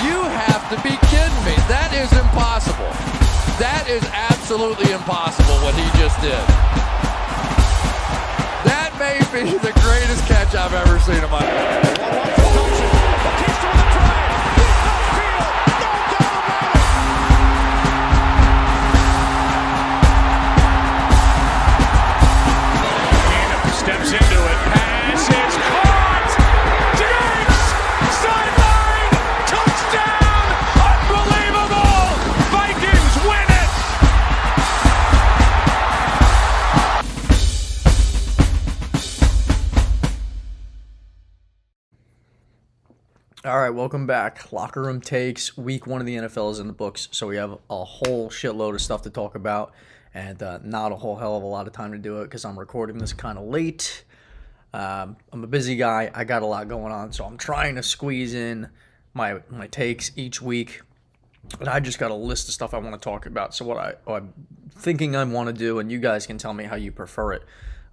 You have to be kidding me. That is impossible. That is absolutely impossible what he just did. That may be the greatest catch I've ever seen in my life. Steps into it, pass is caught! Diggs! Sideline! Touchdown! Unbelievable! Vikings win it! All right, welcome back. Locker Room Takes. Week 1 of the NFL is in the books, so we have a whole shitload of stuff to talk about. And not a whole hell of a lot of time to do it because I'm recording this kind of late. I'm a busy guy. I got a lot going on, so I'm trying to squeeze in my takes each week. But I just got a list of stuff I want to talk about. So what I'm thinking I want to do, and you guys can tell me how you prefer it.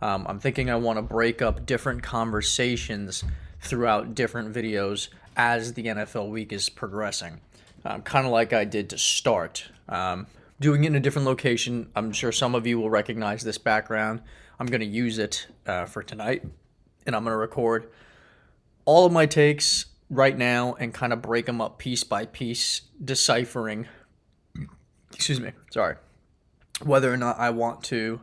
I'm thinking I want to break up different conversations throughout different videos as the NFL week is progressing. Kind of like I did to start. Doing it in a different location. I'm sure some of you will recognize this background. I'm going to use it for tonight, and I'm going to record all of my takes right now and kind of break them up piece by piece, deciphering, whether or not I want to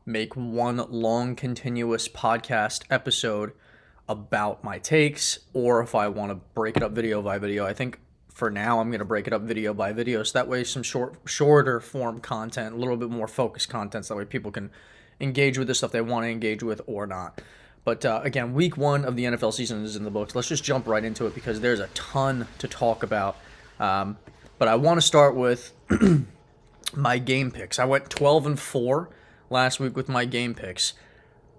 make one long continuous podcast episode about my takes, or if I want to break it up video by video. I think for now, I'm going to break it up video by video, so that way some shorter form content, a little bit more focused content, so that way people can engage with the stuff they want to engage with or not. But again, week 1 of the NFL season is in the books. Let's just jump right into it because there's a ton to talk about. But I want to start with my game picks. I went 12-4 last week with my game picks.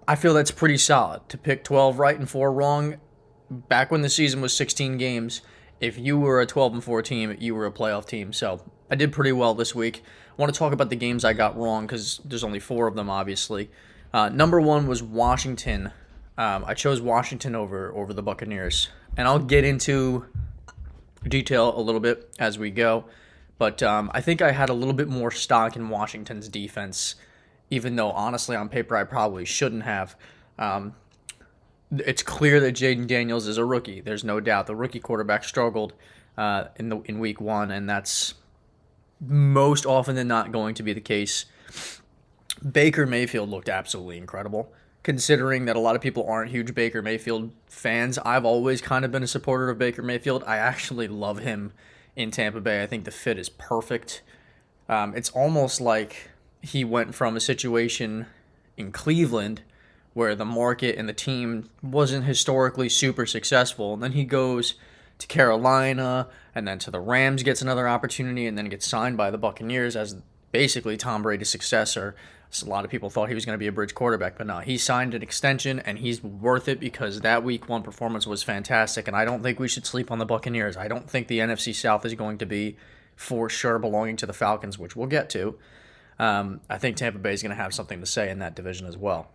I feel that's pretty solid to pick 12 right and 4 wrong. Back when the season was 16 games, if you were a 12-4 team, you were a playoff team. So I did pretty well this week. I want to talk about the games I got wrong because there's only 4 of them, obviously. Number 1 was Washington. I chose Washington over the Buccaneers. And I'll get into detail a little bit as we go. But I think I had a little bit more stock in Washington's defense, even though, honestly, on paper, I probably shouldn't have. It's clear that Jaden Daniels is a rookie. There's no doubt. The rookie quarterback struggled in week 1, and that's most often than not going to be the case. Baker Mayfield looked absolutely incredible, considering that a lot of people aren't huge Baker Mayfield fans. I've always kind of been a supporter of Baker Mayfield. I actually love him in Tampa Bay. I think the fit is perfect. It's almost like he went from a situation in Cleveland where the market and the team wasn't historically super successful. And then he goes to Carolina, and then to the Rams, gets another opportunity, and then gets signed by the Buccaneers as basically Tom Brady's successor. So a lot of people thought he was going to be a bridge quarterback, but no, he signed an extension, and he's worth it because that week 1 performance was fantastic, and I don't think we should sleep on the Buccaneers. I don't think the NFC South is going to be for sure belonging to the Falcons, which we'll get to. I think Tampa Bay is going to have something to say in that division as well.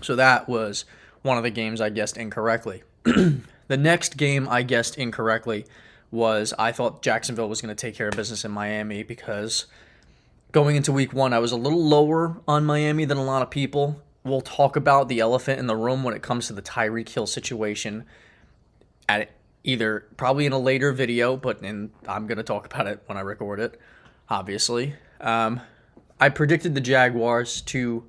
So that was one of the games I guessed incorrectly. The next game I guessed incorrectly was I thought Jacksonville was going to take care of business in Miami because going into week 1, I was a little lower on Miami than a lot of people. We'll talk about the elephant in the room when it comes to the Tyreek Hill situation at either probably in a later video, but I'm going to talk about it when I record it, obviously. I predicted the Jaguars to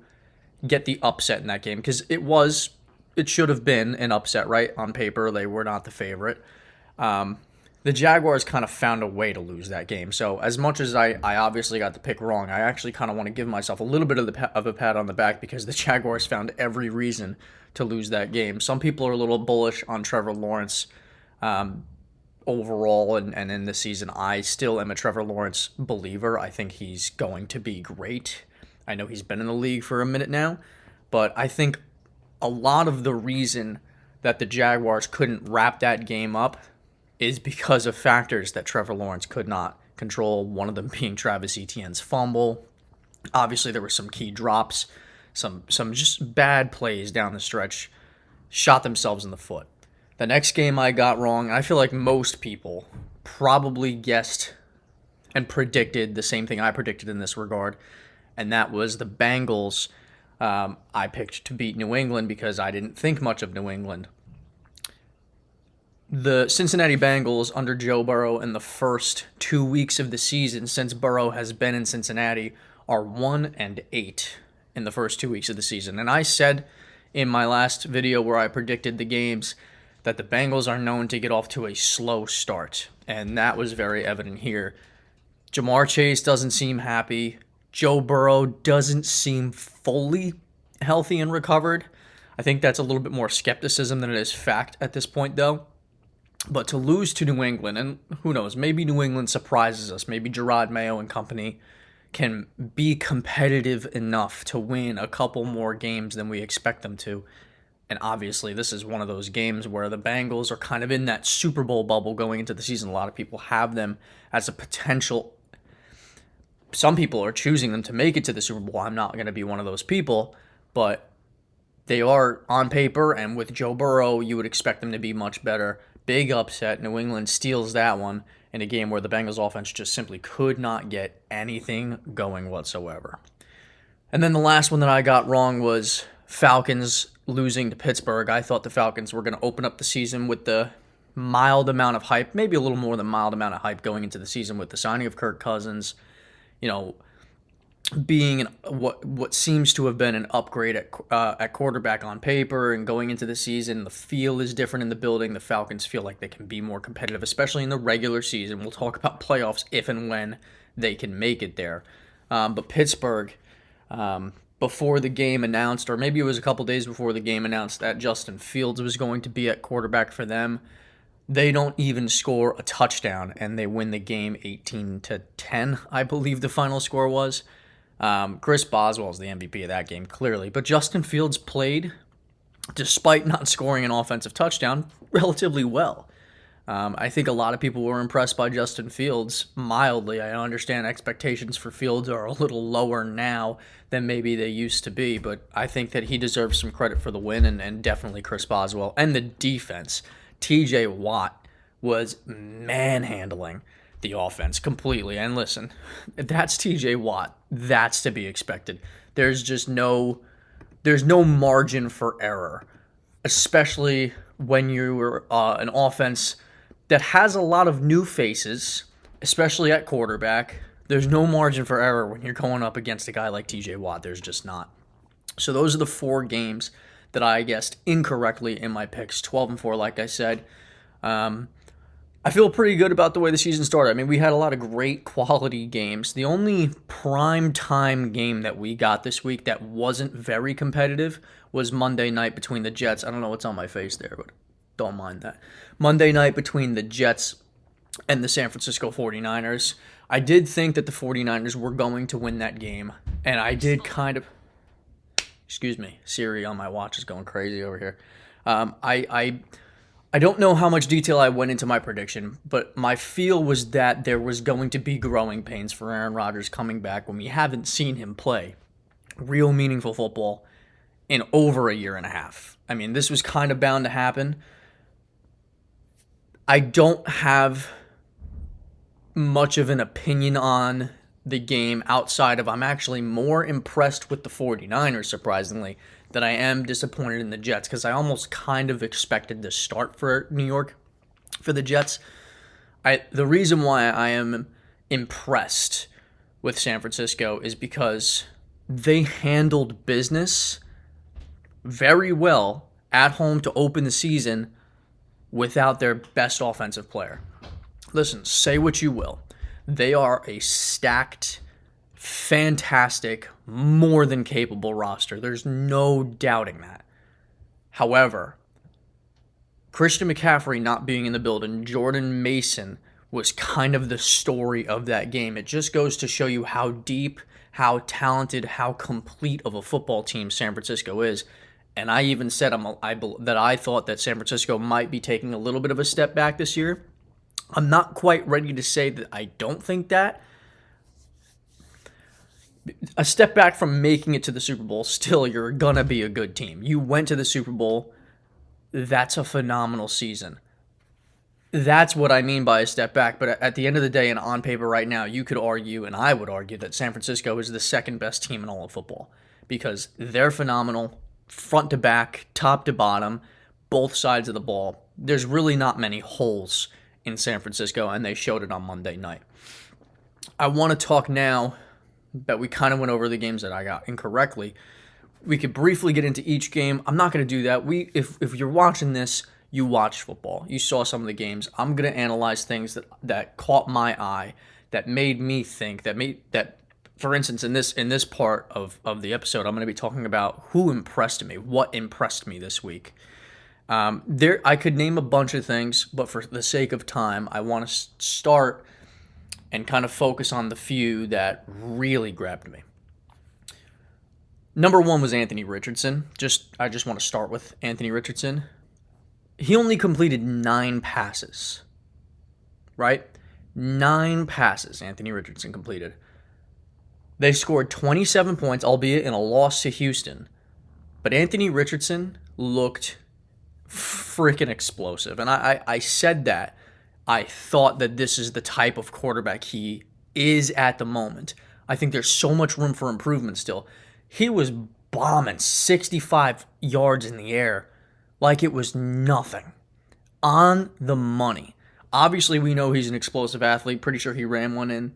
get the upset in that game because it should have been an upset, right? On paper, they were not the favorite. The Jaguars kind of found a way to lose that game. So as much as I obviously got the pick wrong, I actually kind of want to give myself a little bit of a pat on the back because the Jaguars found every reason to lose that game. Some people are a little bullish on Trevor Lawrence overall and in this season. I still am a Trevor Lawrence believer. I think he's going to be great. I know he's been in the league for a minute now, but I think a lot of the reason that the Jaguars couldn't wrap that game up is because of factors that Trevor Lawrence could not control, one of them being Travis Etienne's fumble. Obviously, there were some key drops, some just bad plays down the stretch, shot themselves in the foot. The next game I got wrong, I feel like most people probably guessed and predicted the same thing I predicted in this regard, and that was the Bengals. I picked to beat New England because I didn't think much of New England. The Cincinnati Bengals under Joe Burrow in the first 2 weeks of the season since Burrow has been in Cincinnati are 1-8 in the first 2 weeks of the season. And I said in my last video where I predicted the games that the Bengals are known to get off to a slow start. And that was very evident here. Jamar Chase doesn't seem happy. Joe Burrow doesn't seem fully healthy and recovered. I think that's a little bit more skepticism than it is fact at this point, though. But to lose to New England, and who knows, maybe New England surprises us. Maybe Gerard Mayo and company can be competitive enough to win a couple more games than we expect them to. And obviously, this is one of those games where the Bengals are kind of in that Super Bowl bubble going into the season. A lot of people have them as a potential. Some people are choosing them to make it to the Super Bowl. I'm not going to be one of those people, but they are on paper, and with Joe Burrow, you would expect them to be much better. Big upset. New England steals that one in a game where the Bengals offense just simply could not get anything going whatsoever. And then the last one that I got wrong was Falcons losing to Pittsburgh. I thought the Falcons were going to open up the season with the mild amount of hype, maybe a little more than mild amount of hype going into the season with the signing of Kirk Cousins, being what seems to have been an upgrade at quarterback on paper, and going into the season, the feel is different in the building. The Falcons feel like they can be more competitive, especially in the regular season. We'll talk about playoffs if and when they can make it there. But Pittsburgh, before the game announced, or maybe it was a couple days before the game announced that Justin Fields was going to be at quarterback for them, they don't even score a touchdown, and they win the game 18-10, I believe the final score was. Chris Boswell is the MVP of that game, clearly. But Justin Fields played, despite not scoring an offensive touchdown, relatively well. I think a lot of people were impressed by Justin Fields mildly. I understand expectations for Fields are a little lower now than maybe they used to be, but I think that he deserves some credit for the win, and definitely Chris Boswell. And the defense. TJ Watt was manhandling the offense completely. And listen, that's TJ Watt. That's to be expected. There's no margin for error, especially when you're an offense that has a lot of new faces, especially at quarterback. There's no margin for error when you're going up against a guy like TJ Watt. There's just not. So those are the 4 games that I guessed incorrectly in my picks, 12-4, like I said. I feel pretty good about the way the season started. I mean, we had a lot of great quality games. The only prime time game that we got this week that wasn't very competitive was Monday night between the Jets. I don't know what's on my face there, but don't mind that. Monday night between the Jets and the San Francisco 49ers. I did think that the 49ers were going to win that game, and I did kind of... Excuse me, Siri on my watch is going crazy over here. I don't know how much detail I went into my prediction, but my feel was that there was going to be growing pains for Aaron Rodgers coming back when we haven't seen him play real meaningful football in over a year and a half. I mean, this was kind of bound to happen. I don't have much of an opinion on the game outside of I'm actually more impressed with the 49ers, surprisingly, than I am disappointed in the Jets, because I almost kind of expected this start for New York for the Jets. The reason why I am impressed with San Francisco is because they handled business very well at home to open the season without their best offensive player. Listen, say what you will. They are a stacked, fantastic, more than capable roster. There's no doubting that. However, Christian McCaffrey not being in the building, Jordan Mason was kind of the story of that game. It just goes to show you how deep, how talented, how complete of a football team San Francisco is. And I even said that I thought that San Francisco might be taking a little bit of a step back this year. I'm not quite ready to say that I don't think that. A step back from making it to the Super Bowl, still, you're going to be a good team. You went to the Super Bowl that's a phenomenal season. That's what I mean by a step back. But at the end of the day, and on paper right now, you could argue, and I would argue, that San Francisco is the second best team in all of football because they're phenomenal, front to back, top to bottom, both sides of the ball. There's really not many holes in San Francisco, and they showed it on Monday night. I want to talk now that we kind of went over the games that I got incorrectly. We could briefly get into each game. I'm not going to do that. If you're watching this, you watch football. You saw some of the games. I'm going to analyze things that caught my eye, that made me think, that for instance, in this part of the episode, I'm going to be talking about who impressed me, what impressed me this week. I could name a bunch of things, but for the sake of time, I want to start and kind of focus on the few that really grabbed me. Number one was Anthony Richardson. I just want to start with Anthony Richardson. He only completed 9 passes, right? 9 passes Anthony Richardson completed. They scored 27 points, albeit in a loss to Houston. But Anthony Richardson looked freaking explosive. And I said that. I thought that this is the type of quarterback he is at the moment. I think there's so much room for improvement still. He was bombing 65 yards in the air like it was nothing. On the money. Obviously, we know he's an explosive athlete. Pretty sure he ran one in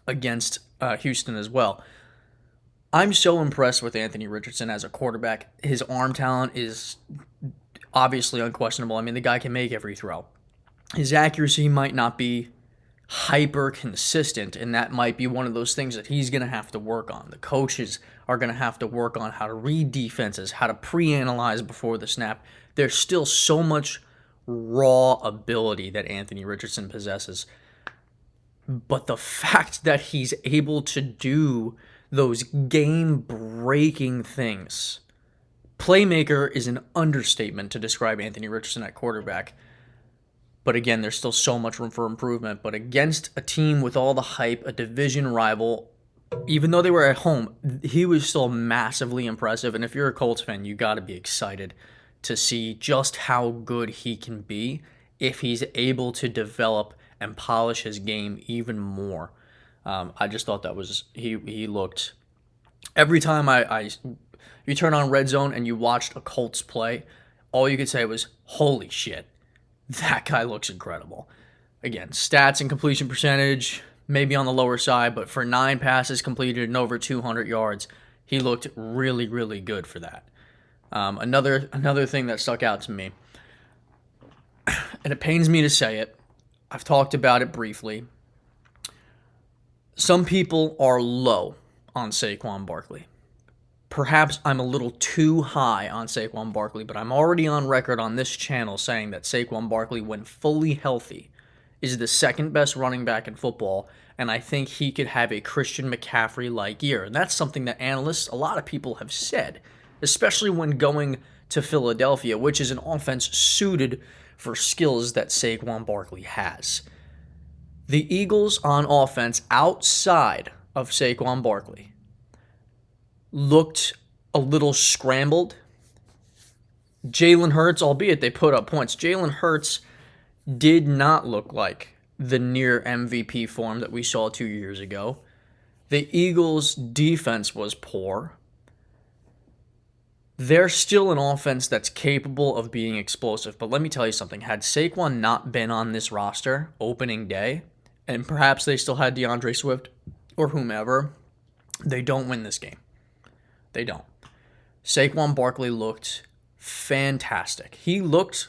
against Houston as well. I'm so impressed with Anthony Richardson as a quarterback. His arm talent is obviously unquestionable. I mean, the guy can make every throw. His accuracy might not be hyper consistent, and that might be one of those things that he's going to have to work on. The coaches are going to have to work on how to read defenses, how to pre-analyze before the snap. There's still so much raw ability that Anthony Richardson possesses. But the fact that he's able to do those game-breaking things, playmaker is an understatement to describe Anthony Richardson at quarterback. But again, there's still so much room for improvement. But against a team with all the hype, a division rival, even though they were at home, he was still massively impressive. And if you're a Colts fan, you got to be excited to see just how good he can be if he's able to develop and polish his game even more. I just thought that was he looked every time you turn on Red Zone and you watched a Colts play, all you could say was, holy shit, that guy looks incredible. Again, stats and completion percentage, maybe on the lower side, but for 9 passes completed and over 200 yards, he looked really, really good for that. Another thing that stuck out to me, and it pains me to say it, I've talked about it briefly. Some people are low on Saquon Barkley. Perhaps I'm a little too high on Saquon Barkley, but I'm already on record on this channel saying that Saquon Barkley, when fully healthy, is the second best running back in football, and I think he could have a Christian McCaffrey-like year. And that's something that analysts, a lot of people have said, especially when going to Philadelphia, which is an offense suited for skills that Saquon Barkley has. The Eagles on offense outside of Saquon Barkley looked a little scrambled. Jalen Hurts, albeit they put up points, Jalen Hurts did not look like the near MVP form that we saw 2 years ago. The Eagles' defense was poor. They're still an offense that's capable of being explosive, but let me tell you something. Had Saquon not been on this roster opening day, and perhaps they still had DeAndre Swift or whomever, they don't win this game. They don't. Saquon Barkley looked fantastic. He looked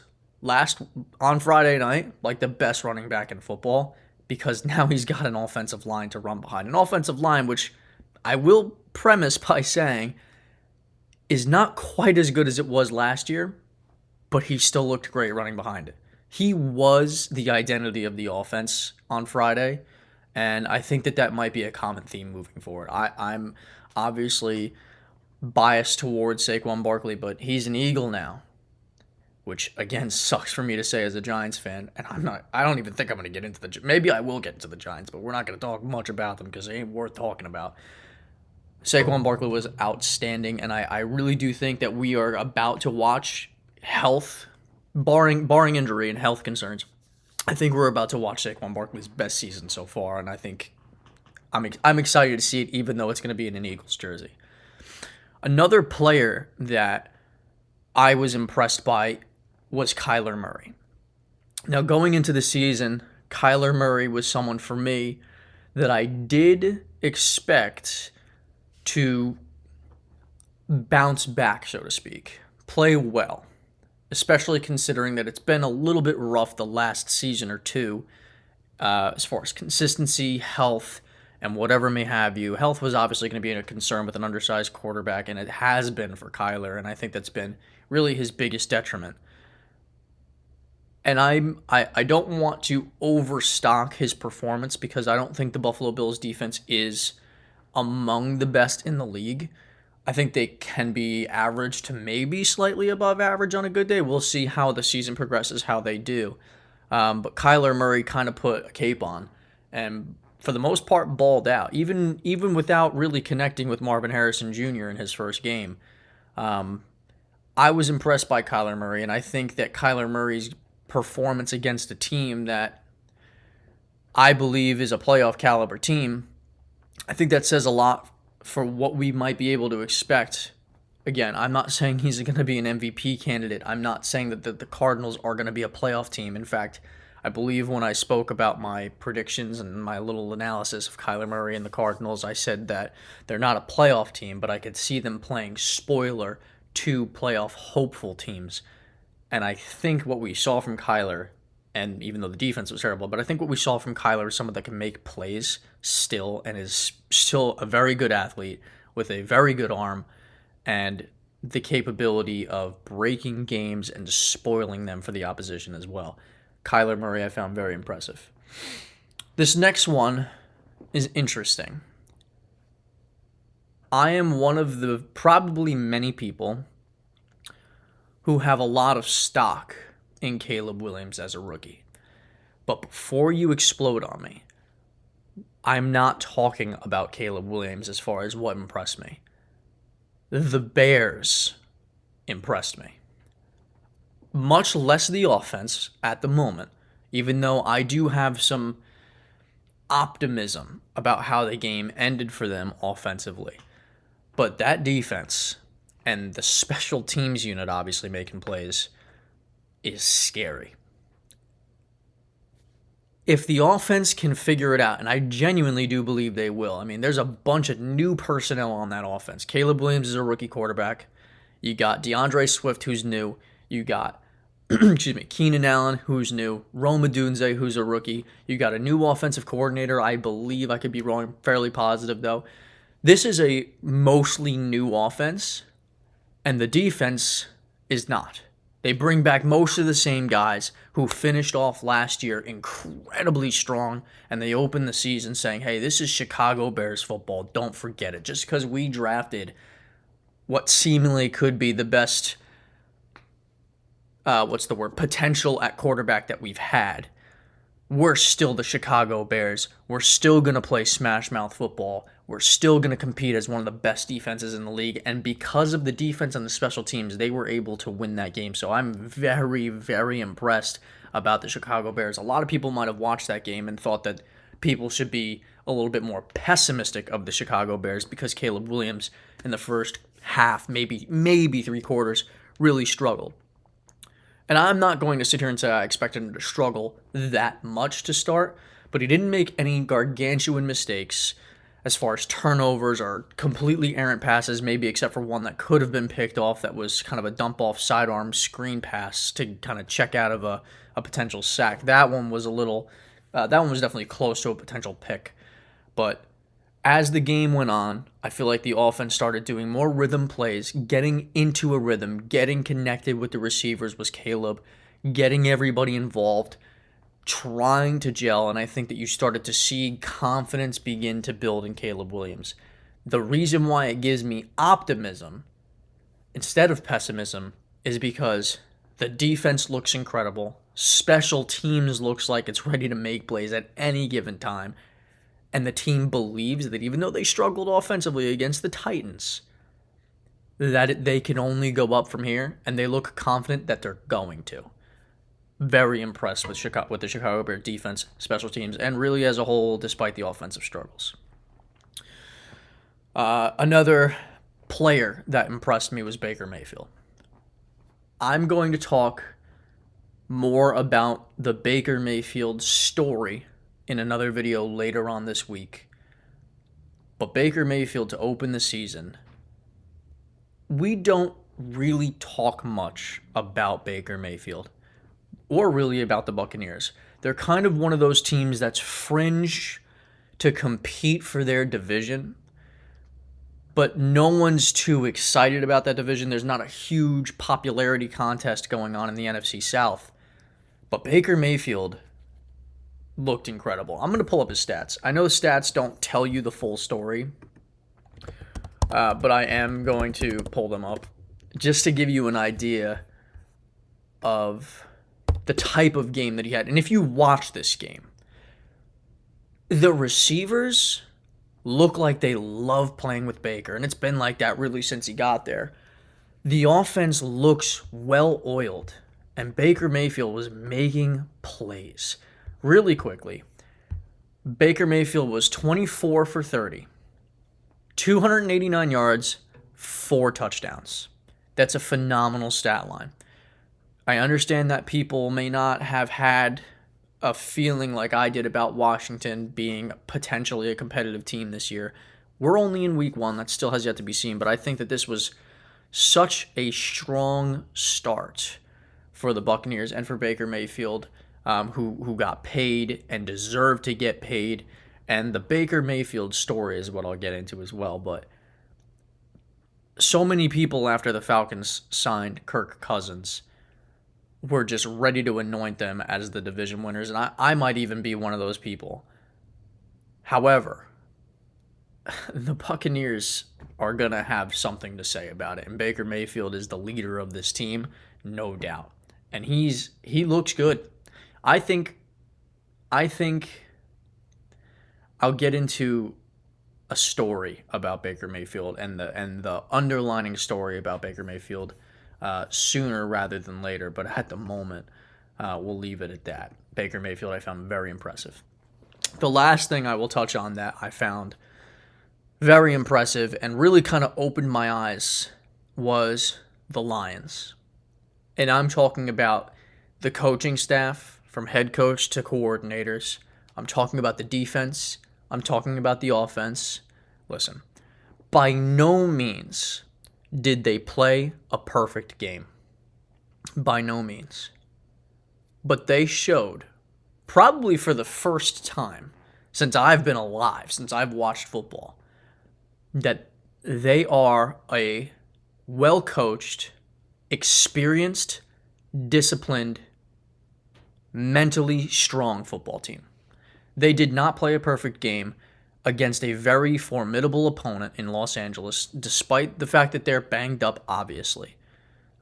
on Friday night like the best running back in football because now he's got an offensive line to run behind. An offensive line which I will premise by saying is not quite as good as it was last year, but he still looked great running behind it. He was the identity of the offense on Friday, and I think that might be a common theme moving forward. I'm obviously biased towards Saquon Barkley, but he's an Eagle now, which again sucks for me to say as a Giants fan, and I don't even think I'm going to get into maybe I will get into the Giants, but we're not going to talk much about them because they ain't worth talking about. Saquon Barkley was outstanding, and I really do think that we are about to watch health, barring injury and health concerns, I think we're about to watch Saquon Barkley's best season so far, and I think I'm excited to see it, even though it's going to be in an Eagles jersey. Another player that I was impressed by was Kyler Murray. Now, going into the season, Kyler Murray was someone for me that I did expect to bounce back, so to speak, play well, especially considering that it's been a little bit rough the last season or two as far as consistency, health, and whatever may have you. Health was obviously going to be a concern with an undersized quarterback, and it has been for Kyler, and I think that's been really his biggest detriment. And I don't want to overstock his performance because I don't think the Buffalo Bills defense is among the best in the league. I think they can be average to maybe slightly above average on a good day. We'll see how the season progresses, how they do. But Kyler Murray kind of put a cape on and for the most part balled out, even without really connecting with Marvin Harrison Jr. in his first game. I was impressed by Kyler Murray, and I think that Kyler Murray's performance against a team that I believe is a playoff caliber team, I think that says a lot for what we might be able to expect. Again, I'm not saying he's going to be an MVP candidate. I'm not saying that the Cardinals are going to be a playoff team. In fact, I believe when I spoke about my predictions and my little analysis of Kyler Murray and the Cardinals, I said that they're not a playoff team, but I could see them playing spoiler to playoff hopeful teams. And I think what we saw from Kyler, and even though the defense was terrible, but I think what we saw from Kyler is someone that can make plays still and is still a very good athlete with a very good arm and the capability of breaking games and spoiling them for the opposition as well. Kyler Murray I found very impressive. This next one is interesting. I am one of the probably many people who have a lot of stock in Caleb Williams as a rookie. But before you explode on me, I'm not talking about Caleb Williams as far as what impressed me. The Bears impressed me. Much less the offense at the moment, even though I do have some optimism about how the game ended for them offensively. But that defense and the special teams unit obviously making plays is scary. If the offense can figure it out, and I genuinely do believe they will. I mean, there's a bunch of new personnel on that offense. Caleb Williams is a rookie quarterback. You got DeAndre Swift, who's new. You got, Keenan Allen, who's new. Rome Odunze, who's a rookie. You got a new offensive coordinator, I believe. I could be wrong, fairly positive, though. This is a mostly new offense, and the defense is not. They bring back most of the same guys who finished off last year incredibly strong, and they open the season saying, hey, this is Chicago Bears football. Don't forget it. Just because we drafted what seemingly could be the best, potential at quarterback that we've had, we're still the Chicago Bears. We're still going to play smash mouth football. We're still going to compete as one of the best defenses in the league. And because of the defense and the special teams, they were able to win that game. So I'm very, very impressed about the Chicago Bears. A lot of people might have watched that game and thought that people should be a little bit more pessimistic of the Chicago Bears because Caleb Williams in the first half, maybe 3 quarters, really struggled. And I'm not going to sit here and say I expected him to struggle that much to start, but he didn't make any gargantuan mistakes as far as turnovers or completely errant passes, maybe except for one that could have been picked off that was kind of a dump-off sidearm screen pass to kind of check out of a potential sack. That one was definitely close to a potential pick. But as the game went on, I feel like the offense started doing more rhythm plays, getting into a rhythm, getting connected with the receivers was Caleb, getting everybody involved, trying to gel, and I think that you started to see confidence begin to build in Caleb Williams. The reason why it gives me optimism instead of pessimism is because the defense looks incredible, special teams looks like it's ready to make plays at any given time, and the team believes that even though they struggled offensively against the Titans, that they can only go up from here, and they look confident that they're going to. Very impressed with the Chicago Bears defense, special teams, and really as a whole, despite the offensive struggles. Another player that impressed me was Baker Mayfield. I'm going to talk more about the Baker Mayfield story in another video later on this week. But Baker Mayfield, to open the season, we don't really talk much about Baker Mayfield or really about the Buccaneers. They're kind of one of those teams that's fringe to compete for their division, but no one's too excited about that division. There's not a huge popularity contest going on in the NFC South. But Baker Mayfield looked incredible. I'm going to pull up his stats. I know stats don't tell you the full story, but I am going to pull them up just to give you an idea of the type of game that he had. And if you watch this game, the receivers look like they love playing with Baker, and it's been like that really since he got there. The offense looks well-oiled, and Baker Mayfield was making plays really quickly. Baker Mayfield was 24 for 30, 289 yards, 4 touchdowns. That's a phenomenal stat line. I understand that people may not have had a feeling like I did about Washington being potentially a competitive team this year. We're only in week 1. That still has yet to be seen, but I think that this was such a strong start for the Buccaneers and for Baker Mayfield, who got paid and deserved to get paid. And the Baker Mayfield story is what I'll get into as well. But so many people after the Falcons signed Kirk Cousins were just ready to anoint them as the division winners, and I might even be one of those people. However, the Buccaneers are going to have something to say about it, and Baker Mayfield is the leader of this team, no doubt. And he looks good. I think I'll get into a story about Baker Mayfield and the underlining story about Baker Mayfield sooner rather than later, but at the moment, we'll leave it at that. Baker Mayfield I found very impressive. The last thing I will touch on that I found very impressive and really kind of opened my eyes was the Lions. And I'm talking about the coaching staff, from head coach to coordinators. I'm talking about the defense. I'm talking about the offense. Listen, by no means did they play a perfect game. By no means. But they showed, probably for the first time since I've been alive, since I've watched football, that they are a well-coached, experienced, disciplined, mentally strong football team. They did not play a perfect game against a very formidable opponent in Los Angeles, despite the fact that they're banged up, obviously,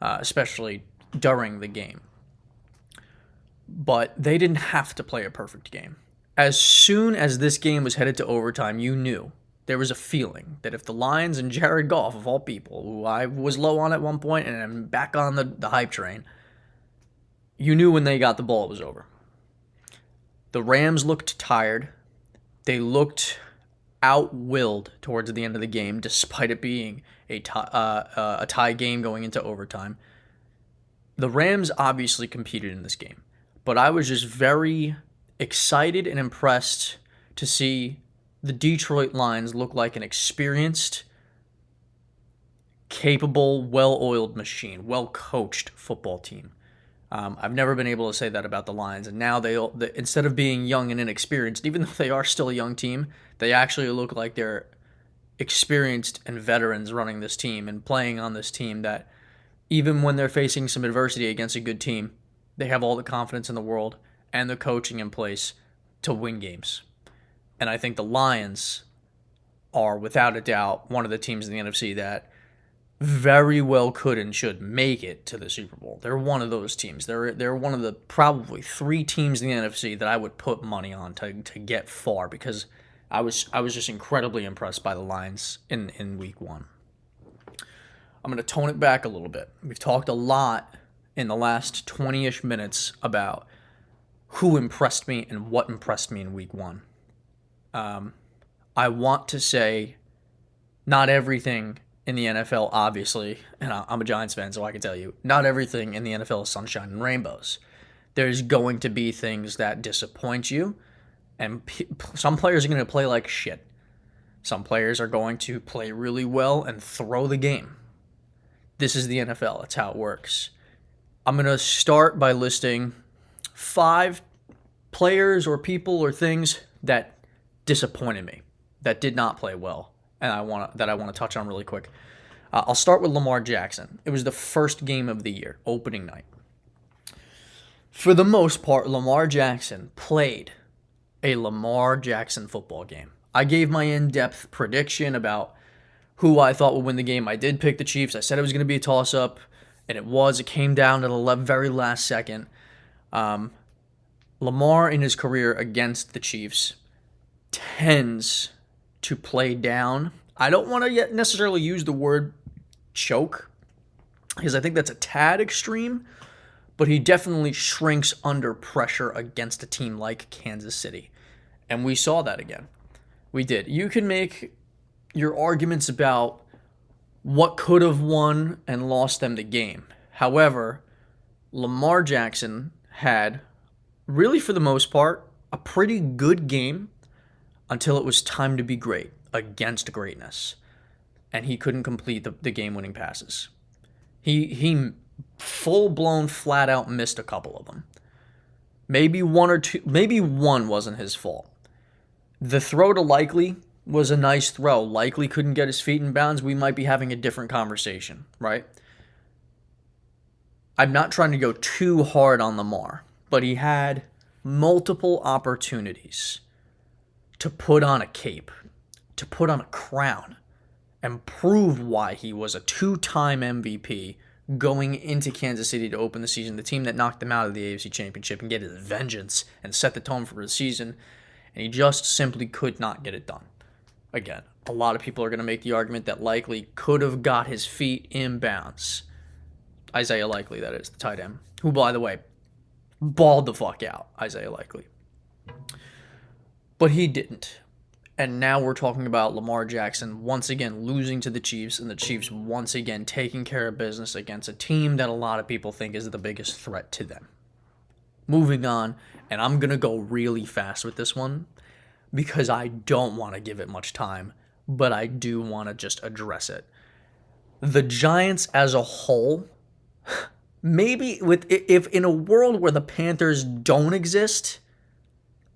especially during the game. But they didn't have to play a perfect game. As soon as this game was headed to overtime, you knew there was a feeling that if the Lions and Jared Goff, of all people, who I was low on at one point and I'm back on the hype train, you knew when they got the ball it was over. The Rams looked tired. They looked out-willed towards the end of the game, despite it being a tie game going into overtime. The Rams obviously competed in this game, but I was just very excited and impressed to see the Detroit Lions look like an experienced, capable, well-oiled machine, well-coached football team. I've never been able to say that about the Lions, and now they instead of being young and inexperienced, even though they are still a young team, they actually look like they're experienced and veterans running this team and playing on this team that even when they're facing some adversity against a good team, they have all the confidence in the world and the coaching in place to win games. And I think the Lions are, without a doubt, one of the teams in the NFC that very well could and should make it to the Super Bowl. They're one of those teams. They're one of the probably 3 teams in the NFC that I would put money on to get far, because I was just incredibly impressed by the Lions in week 1. I'm going to tone it back a little bit. We've talked a lot in the last 20-ish minutes about who impressed me and what impressed me in week one. I want to say not everything in the NFL, obviously, and I'm a Giants fan, so I can tell you, not everything in the NFL is sunshine and rainbows. There's going to be things that disappoint you, and some players are going to play like shit. Some players are going to play really well and throw the game. This is the NFL. That's how it works. I'm going to start by listing 5 players or people or things that disappointed me, that did not play well, and I want to touch on really quick. I'll start with Lamar Jackson. It was the first game of the year, opening night. For the most part, Lamar Jackson played a Lamar Jackson football game. I gave my in-depth prediction about who I thought would win the game. I did pick the Chiefs. I said it was going to be a toss-up, and it was. It came down to the very last second. Lamar, in his career against the Chiefs, tends to play down. I don't want to yet necessarily use the word choke, because I think that's a tad extreme, but he definitely shrinks under pressure against a team like Kansas City. And we saw that again. We did. You can make your arguments about what could have won and lost them the game. However, Lamar Jackson had, really for the most part, a pretty good game until it was time to be great against greatness. And he couldn't complete the game-winning passes. He full-blown, flat-out missed a couple of them. Maybe one or two, maybe one wasn't his fault. The throw to Likely was a nice throw. Likely couldn't get his feet in bounds. We might be having a different conversation, right? I'm not trying to go too hard on Lamar, but he had multiple opportunities to put on a cape, to put on a crown, and prove why he was a 2-time MVP going into Kansas City to open the season, the team that knocked them out of the AFC Championship, and get his vengeance and set the tone for the season. And he just simply could not get it done. Again, a lot of people are going to make the argument that Likely could have got his feet in bounds. Isaiah Likely, that is, the tight end, who, by the way, balled the fuck out, Isaiah Likely. But he didn't. And now we're talking about Lamar Jackson once again losing to the Chiefs, and the Chiefs once again taking care of business against a team that a lot of people think is the biggest threat to them. Moving on, and I'm going to go really fast with this one because I don't want to give it much time, but I do want to just address it. The Giants as a whole, maybe if in a world where the Panthers don't exist,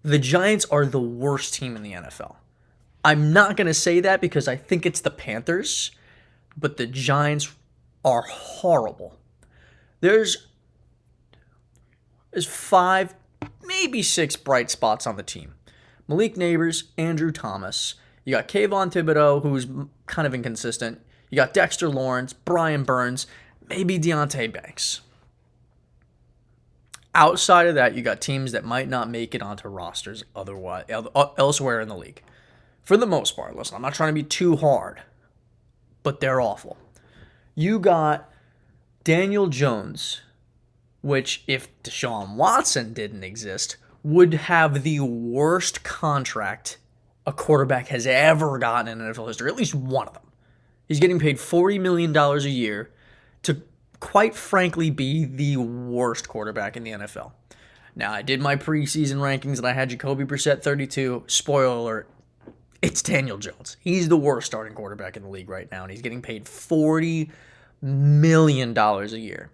the Giants are the worst team in the NFL. I'm not going to say that because I think it's the Panthers, but the Giants are horrible. There's 5, maybe 6 bright spots on the team. Malik Neighbors, Andrew Thomas. You got Kayvon Thibodeau, who's kind of inconsistent. You got Dexter Lawrence, Brian Burns, maybe Deonte Banks. Outside of that, you got teams that might not make it onto rosters elsewhere in the league. For the most part, listen, I'm not trying to be too hard, but they're awful. You got Daniel Jones, which if Deshaun Watson didn't exist, would have the worst contract a quarterback has ever gotten in NFL history, at least one of them. He's getting paid $40 million a year to, quite frankly, be the worst quarterback in the NFL. Now, I did my preseason rankings and I had Jacoby Brissett 32. Spoiler alert, it's Daniel Jones. He's the worst starting quarterback in the league right now, and he's getting paid $40 million a year.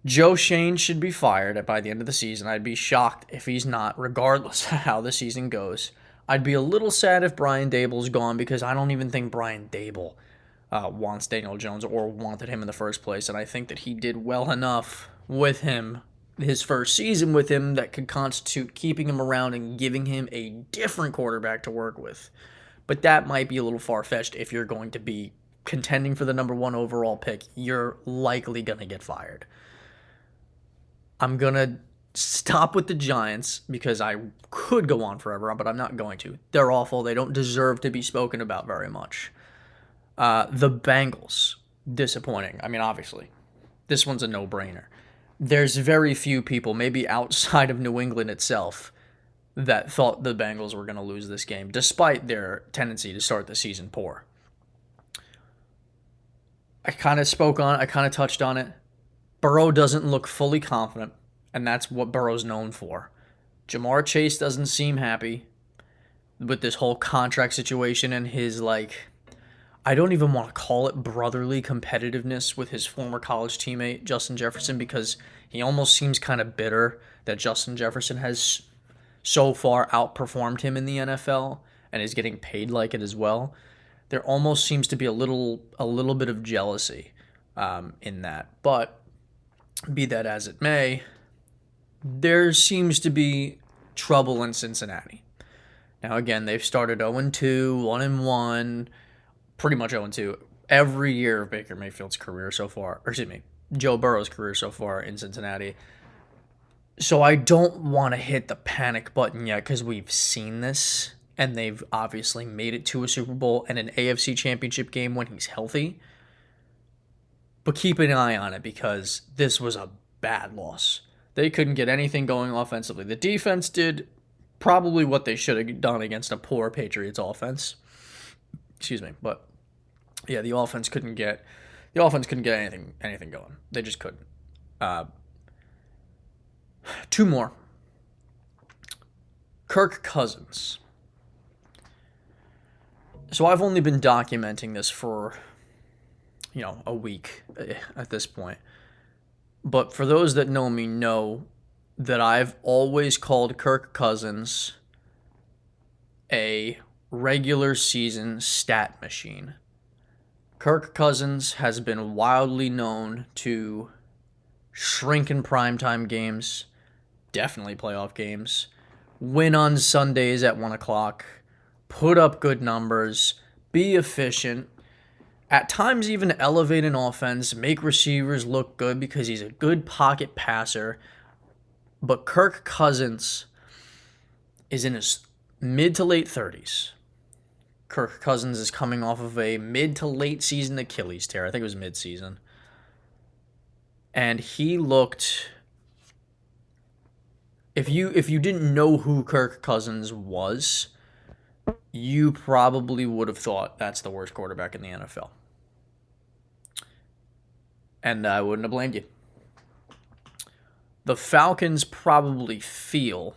Joe Shane should be fired by the end of the season. I'd be shocked if he's not, regardless of how the season goes. I'd be a little sad if Brian Dable's gone because I don't even think Brian Dable wants Daniel Jones or wanted him in the first place, and I think that he did well enough with him, his first season with him, that could constitute keeping him around and giving him a different quarterback to work with. But that might be a little far-fetched if you're going to be contending for the number 1 overall pick. You're likely going to get fired. I'm going to stop with the Giants because I could go on forever, but I'm not going to. They're awful. They don't deserve to be spoken about very much. The Bengals. disappointing. I mean, obviously, this one's a no-brainer. There's very few people, maybe outside of New England itself, that thought the Bengals were going to lose this game, despite their tendency to start the season poor. I kind of touched on it. Burrow doesn't look fully confident, and that's what Burrow's known for. Jamar Chase doesn't seem happy with this whole contract situation and his, I don't even want to call it brotherly competitiveness with his former college teammate, Justin Jefferson, because he almost seems kind of bitter that Justin Jefferson has so far outperformed him in the NFL and is getting paid like it as well. There almost seems to be a little bit of jealousy in that. But be that as it may, there seems to be trouble in Cincinnati. Now, again, they've started 0-2, 1-1, pretty much 0-2 every year of Baker Mayfield's career so far. Or excuse me, Joe Burrow's career so far in Cincinnati. So I don't want to hit the panic button yet because we've seen this. And they've obviously made it to a Super Bowl and an AFC Championship game when he's healthy. But keep an eye on it because this was a bad loss. They couldn't get anything going offensively. The defense did probably what they should have done against a poor Patriots offense. Excuse me, but yeah, the offense couldn't get anything going. They just couldn't. Two more. Kirk Cousins. So I've only been documenting this for, a week at this point. But for those that know me know that I've always called Kirk Cousins a regular season stat machine. Kirk Cousins has been wildly known to shrink in primetime games, definitely playoff games, win on Sundays at 1 o'clock, put up good numbers, be efficient, at times even elevate an offense, make receivers look good because he's a good pocket passer. But Kirk Cousins is in his mid to late 30s. Kirk Cousins is coming off of a mid to late season Achilles tear. I think it was mid-season. And he looked... If you didn't know who Kirk Cousins was, you probably would have thought that's the worst quarterback in the NFL. And I wouldn't have blamed you. The Falcons probably feel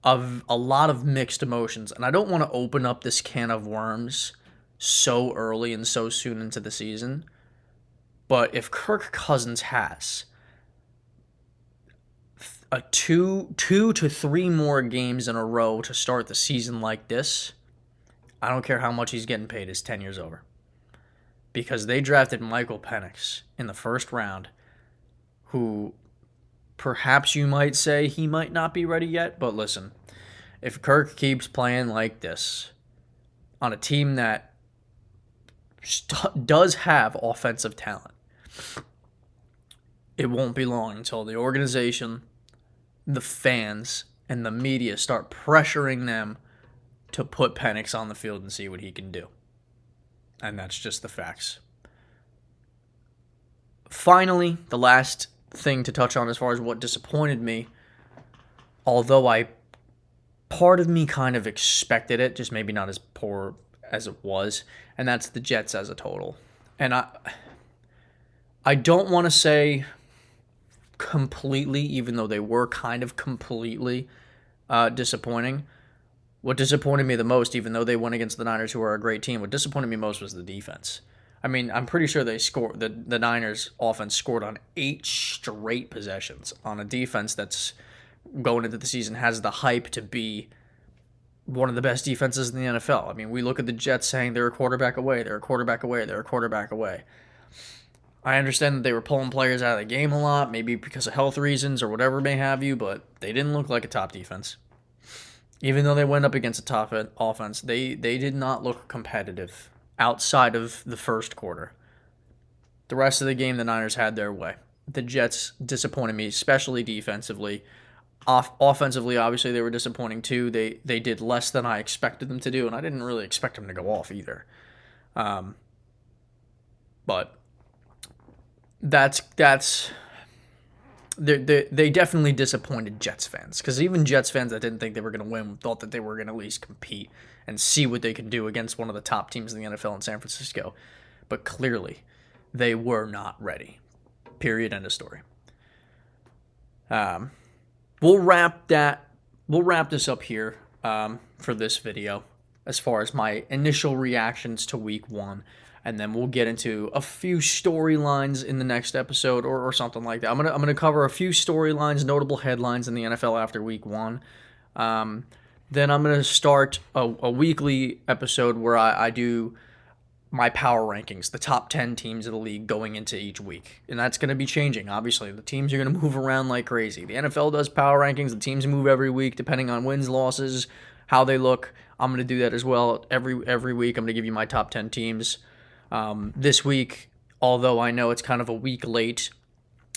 of a lot of mixed emotions, and I don't want to open up this can of worms so early and so soon into the season, but if Kirk Cousins has a two to three more games in a row to start the season like this, I don't care how much he's getting paid, his tenure's over. Because they drafted Michael Penix in the first round, who perhaps you might say he might not be ready yet, but listen, if Kirk keeps playing like this on a team that does have offensive talent, it won't be long until the organization, the fans, and the media start pressuring them to put Penix on the field and see what he can do. And that's just the facts. Finally, the last thing to touch on as far as what disappointed me, although part of me kind of expected it, just maybe not as poor as it was, and that's the Jets as a total. And I don't want to say completely, even though they were kind of completely disappointing. What disappointed me the most, even though they went against the Niners, who are a great team, what disappointed me most was the defense. I mean, I'm pretty sure they scored. The Niners offense scored on 8 straight possessions on a defense that's going into the season has the hype to be one of the best defenses in the NFL. I mean, we look at the Jets saying they're a quarterback away, they're a quarterback away, they're a quarterback away. I understand that they were pulling players out of the game a lot, maybe because of health reasons or whatever may have you, but they didn't look like a top defense. Even though they went up against a top offense, they did not look competitive outside of the first quarter. The rest of the game, the Niners had their way. The Jets disappointed me, especially defensively. Offensively, obviously, they were disappointing too. They did less than I expected them to do, and I didn't really expect them to go off either. But they definitely disappointed Jets fans, because even Jets fans that didn't think they were going to win thought that they were going to at least compete and see what they could do against one of the top teams in the NFL in San Francisco. But clearly, they were not ready. Period. End of story. We'll wrap this up here for this video as far as my initial reactions to Week 1. And then we'll get into a few storylines in the next episode or something like that. I'm gonna cover a few storylines, notable headlines in the NFL after Week 1. Then I'm gonna start a weekly episode where I do my power rankings, the top 10 teams of the league going into each week. And that's going to be changing, obviously. The teams are going to move around like crazy. The NFL does power rankings. The teams move every week depending on wins, losses, how they look. I'm going to do that as well. Every week I'm going to give you my top 10 teams. This week, although I know it's kind of a week late,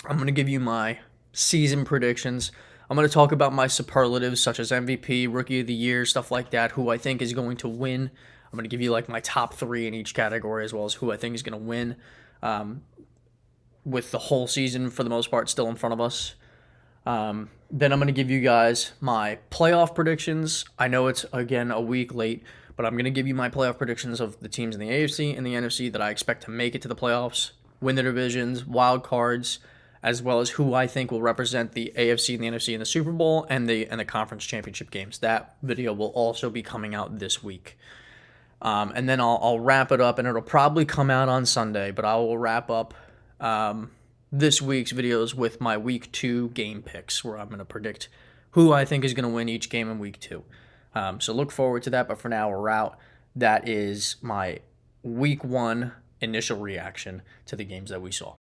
I'm going to give you my season predictions. I'm going to talk about my superlatives such as MVP, Rookie of the Year, stuff like that, who I think is going to win. I'm going to give you like my top 3 in each category, as well as who I think is going to win, with the whole season for the most part still in front of us. Then I'm going to give you guys my playoff predictions. I know it's, again, a week late, but I'm going to give you my playoff predictions of the teams in the AFC and the NFC that I expect to make it to the playoffs, win the divisions, wild cards, as well as who I think will represent the AFC and the NFC in the Super Bowl and the conference championship games. That video will also be coming out this week. And then I'll wrap it up, and it'll probably come out on Sunday, but I will wrap up this week's videos with my Week 2 game picks, where I'm going to predict who I think is going to win each game in Week 2. So look forward to that, but for now, we're out. That is my Week 1 initial reaction to the games that we saw.